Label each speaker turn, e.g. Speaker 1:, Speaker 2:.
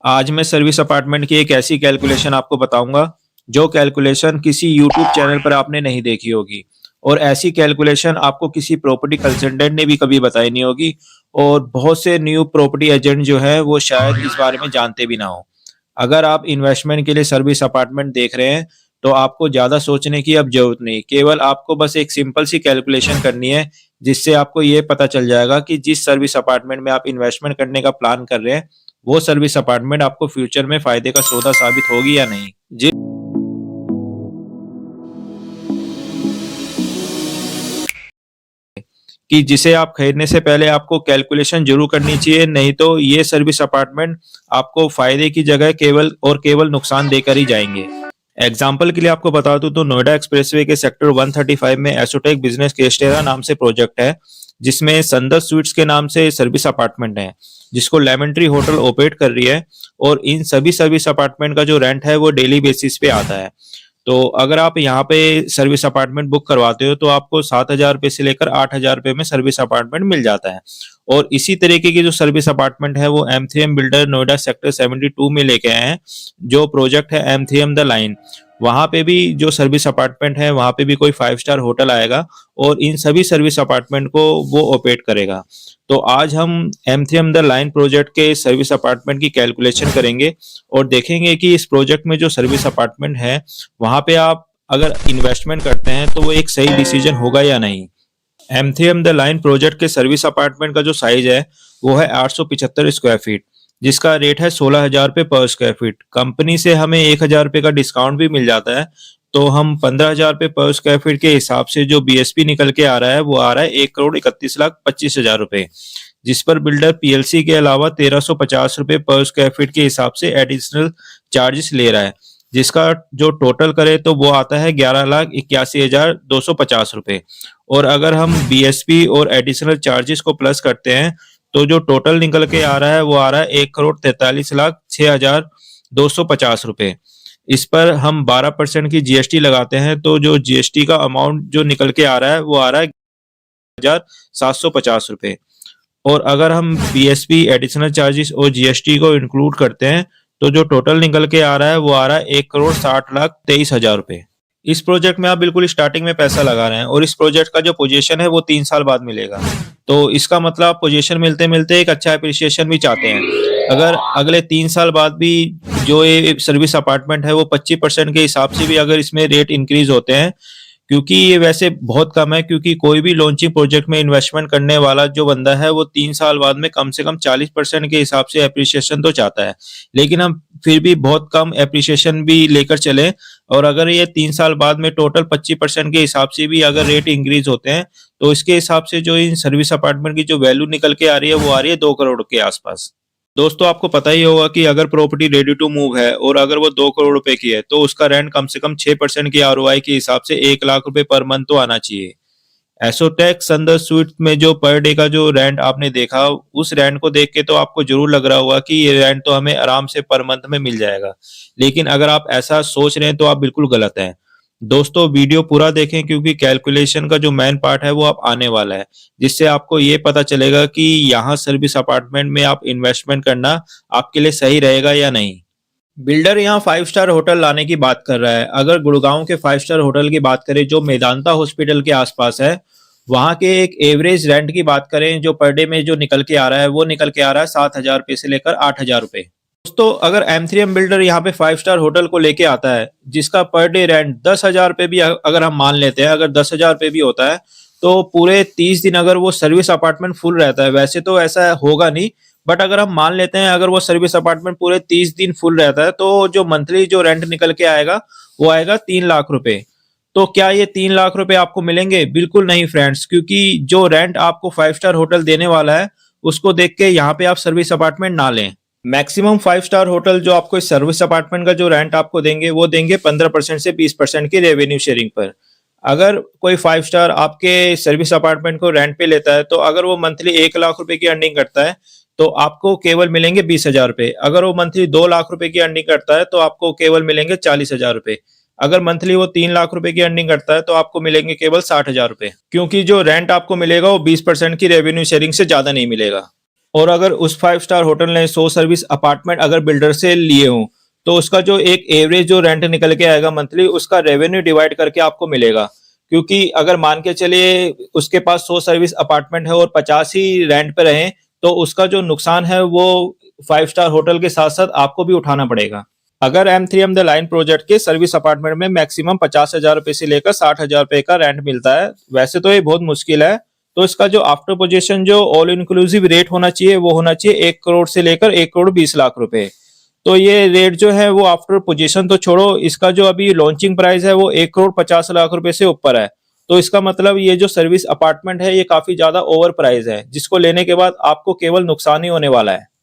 Speaker 1: आज मैं service apartment की एक ऐसी कैलकुलेशन आपको बताऊंगा जो कैलकुलेशन किसी यूट्यूब चैनल पर आपने नहीं देखी होगी। और ऐसी कैलकुलेशन आपको किसी प्रॉपर्टी कंसल्टेंट ने भी कभी बताई नहीं होगी। और बहुत से न्यू प्रॉपर्टी एजेंट जो है वो शायद इस बारे में जानते भी ना हो। अगर आप इन्वेस्टमेंट के लिए सर्विस अपार्टमेंट देख रहे हैं तो आपको ज़्यादा सोचने की अब जरूरत नहीं, केवल आपको बस एक सिंपल सी कैलकुलेशन करनी है जिससे आपको ये पता चल जाएगा कि जिस सर्विस अपार्टमेंट में आप इन्वेस्टमेंट करने का प्लान कर रहे हैं वो सर्विस अपार्टमेंट आपको फ्यूचर में फायदे का सौदा साबित होगी या नहीं। जी, कि जिसे आप खरीदने से पहले आपको कैलकुलेशन जरूर करनी चाहिए, नहीं तो ये सर्विस अपार्टमेंट आपको फायदे की जगह केवल और केवल नुकसान देकर ही जाएंगे। एग्जाम्पल के लिए आपको बता दूं तो नोएडा एक्सप्रेसवे के सेक्टर 135 में एसोटेक बिजनेस केस्टेरा नाम से प्रोजेक्ट है, जिसमें संदर स्वीट्स के नाम से सर्विस अपार्टमेंट है जिसको लेमन ट्री होटल ऑपरेट कर रही है। और इन सभी सर्विस अपार्टमेंट का जो रेंट है वो डेली बेसिस पे आता है। तो अगर आप यहाँ पे सर्विस अपार्टमेंट बुक करवाते हो तो आपको 7,000 रुपये से लेकर 8,000 रुपये में सर्विस अपार्टमेंट मिल जाता है। और इसी तरीके की जो सर्विस अपार्टमेंट है वो M3M बिल्डर नोएडा सेक्टर 72 में लेके आए हैं। जो प्रोजेक्ट है M3M द लाइन, वहां पे भी जो सर्विस अपार्टमेंट है वहां पे भी कोई 5 स्टार होटल आएगा और इन सभी सर्विस अपार्टमेंट को वो ऑपरेट करेगा। तो आज हम M3M द लाइन प्रोजेक्ट के सर्विस अपार्टमेंट की कैलकुलेशन करेंगे और देखेंगे कि इस प्रोजेक्ट में जो सर्विस अपार्टमेंट है वहां पे आप अगर इन्वेस्टमेंट करते हैं तो वो एक सही डिसीजन होगा या नहीं। M3M द लाइन प्रोजेक्ट के सर्विस अपार्टमेंट का जो साइज है वो है 875 स्क्वायर फीट, जिसका रेट है 16,000 रुपये पर स्क्वायर फीट। कंपनी से हमें 1,000 रुपये का डिस्काउंट भी मिल जाता है, तो हम 15,000 रुपये पर स्क्वायर फीट के हिसाब से जो BSP निकल के आ रहा है वो आ रहा है 1,31,25,000 रुपये, जिस पर बिल्डर PLC के अलावा 1,350 रुपये पर स्क्वायर फीट के हिसाब से एडिशनल चार्जेस ले रहा है, जिसका जो टोटल करे तो वो आता है 11,81,250 रुपये। और अगर हम BSP और एडिशनल चार्जेस को प्लस करते हैं तो जो टोटल निकल के आ रहा है वो आ रहा है 1,43,06,250 रुपये। इस पर हम 12% की GST लगाते हैं तो जो GST का अमाउंट जो निकल के आ रहा है वो आ रहा है 1,750 रुपये। और अगर हम BSP एडिशनल चार्जेस और GST को इंक्लूड करते हैं तो जो टोटल निकल के आ रहा है वो आ रहा है 1,60,23,000 रुपये। इस प्रोजेक्ट में आप बिल्कुल स्टार्टिंग में पैसा लगा रहे हैं और इस प्रोजेक्ट का जो पोजीशन है वो 3 साल बाद मिलेगा। तो इसका मतलब आप पोजीशन मिलते मिलते एक अच्छा एप्रिसिएशन भी चाहते हैं। अगर अगले 3 साल बाद भी जो ये सर्विस अपार्टमेंट है वो 25% के हिसाब से भी अगर इसमें रेट इंक्रीज होते हैं, क्योंकि ये वैसे बहुत कम है, क्योंकि कोई भी लॉन्चिंग प्रोजेक्ट में इन्वेस्टमेंट करने वाला जो बंदा है वो 3 साल बाद में कम से कम 40% के हिसाब से एप्रिसिएशन तो चाहता है। लेकिन हम फिर भी बहुत कम एप्रिसिएशन भी लेकर चले और अगर ये 3 साल बाद में टोटल 25% के हिसाब से भी अगर रेट इंक्रीज होते हैं तो इसके हिसाब से जो इन सर्विस अपार्टमेंट की जो वैल्यू निकल के आ रही है वो आ रही है 2 करोड़ के आसपास। दोस्तों आपको पता ही होगा कि अगर प्रॉपर्टी रेडी टू मूव है और अगर वो 2 करोड़ रुपए की है तो उसका रेंट कम से कम 6% की ROI के हिसाब से 1 लाख रुपए पर मंथ तो आना चाहिए। एसोटेक संदर स्वीट में जो पर डे का जो रेंट आपने देखा, उस रेंट को देख के तो आपको जरूर लग रहा होगा कि ये रेंट तो हमें आराम से पर मंथ में मिल जाएगा। लेकिन अगर आप ऐसा सोच रहे हैं तो आप बिल्कुल गलत हैं। दोस्तों वीडियो पूरा देखें क्योंकि कैलकुलेशन का जो मेन पार्ट है वो अब आने वाला है, जिससे आपको ये पता चलेगा कि यहाँ सर्विस अपार्टमेंट में आप इन्वेस्टमेंट करना आपके लिए सही रहेगा या नहीं। बिल्डर यहाँ 5 स्टार होटल लाने की बात कर रहा है। अगर गुड़गांव के 5 स्टार होटल की बात करें जो मेदांता हॉस्पिटल के आसपास है, वहाँ के एक एवरेज रेंट की बात करें जो पर डे में जो निकल के आ रहा है वो निकल के आ रहा है 7,000 रुपये से लेकर 8,000 रुपये। दोस्तों अगर M3M बिल्डर यहाँ पे 5 स्टार होटल को लेके आता है जिसका पर डे रेंट 10,000 रुपये भी अगर हम मान लेते हैं, अगर 10,000 रुपये भी होता है तो पूरे 30 दिन अगर वो सर्विस अपार्टमेंट फुल रहता है, वैसे तो ऐसा होगा नहीं बट अगर हम मान लेते हैं अगर वो सर्विस अपार्टमेंट पूरे 30 दिन फुल रहता है तो जो मंथली जो रेंट निकल के आएगा वो आएगा 3 लाख रुपए। तो क्या ये 3 लाख रुपए आपको मिलेंगे? बिल्कुल नहीं फ्रेंड्स, क्योंकि जो रेंट आपको 5 स्टार होटल देने वाला है उसको देख के यहाँ पे आप सर्विस अपार्टमेंट ना लें। मैक्सिमम 5 स्टार होटल जो आपको इस सर्विस अपार्टमेंट का जो रेंट आपको देंगे वो देंगे 15% से 20% की रेवेन्यू शेयरिंग पर। अगर कोई 5 स्टार आपके सर्विस अपार्टमेंट को रेंट पे लेता है तो अगर वो मंथली 1 लाख रुपए की अर्निंग करता है तो आपको केवल मिलेंगे 20,000 रुपए। अगर वो मंथली 2 लाख रुपए की अर्निंग करता है तो आपको केवल मिलेंगे 40,000 रुपए। अगर मंथली वो 3 लाख रुपए की अर्निंग करता है तो आपको मिलेंगे केवल 60,000 रुपए, क्योंकि जो रेंट आपको मिलेगा वो 20% की रेवेन्यू शेयरिंग से ज्यादा नहीं मिलेगा। और अगर उस 5 स्टार होटल ने 100 सर्विस अपार्टमेंट अगर बिल्डर से लिए हों, तो उसका जो एक एवरेज जो रेंट निकल के आएगा मंथली, उसका रेवेन्यू डिवाइड करके आपको मिलेगा। क्योंकि अगर मान के चलिए उसके पास 100 सर्विस अपार्टमेंट है और 50 ही रेंट पे रहें, तो उसका जो नुकसान है वो 5 स्टार होटल के साथ-साथ आपको भी उठाना पड़ेगा। अगर M3M द लाइन प्रोजेक्ट के सर्विस अपार्टमेंट में मैक्सिमम 50,000 रुपए से लेकर 60,000 रुपए का रेंट मिलता है। वैसे तो ये बहुत मुश्किल है, तो इसका जो आफ्टर पोजीशन जो ऑल इंक्लूसिव रेट होना चाहिए, वो होना चाहिए 1 करोड़ से लेकर 1 करोड़ 20 लाख रुपए। तो ये रेट जो है वो आफ्टर पोजीशन तो छोड़ो, इसका जो अभी लॉन्चिंग प्राइस है वो 1 करोड़ 50 लाख रुपए से ऊपर है। तो इसका मतलब ये जो सर्विस अपार्टमेंट है ये काफी ज्यादा ओवर प्राइस है, जिसको लेने के बाद आपको केवल नुकसान ही होने वाला है।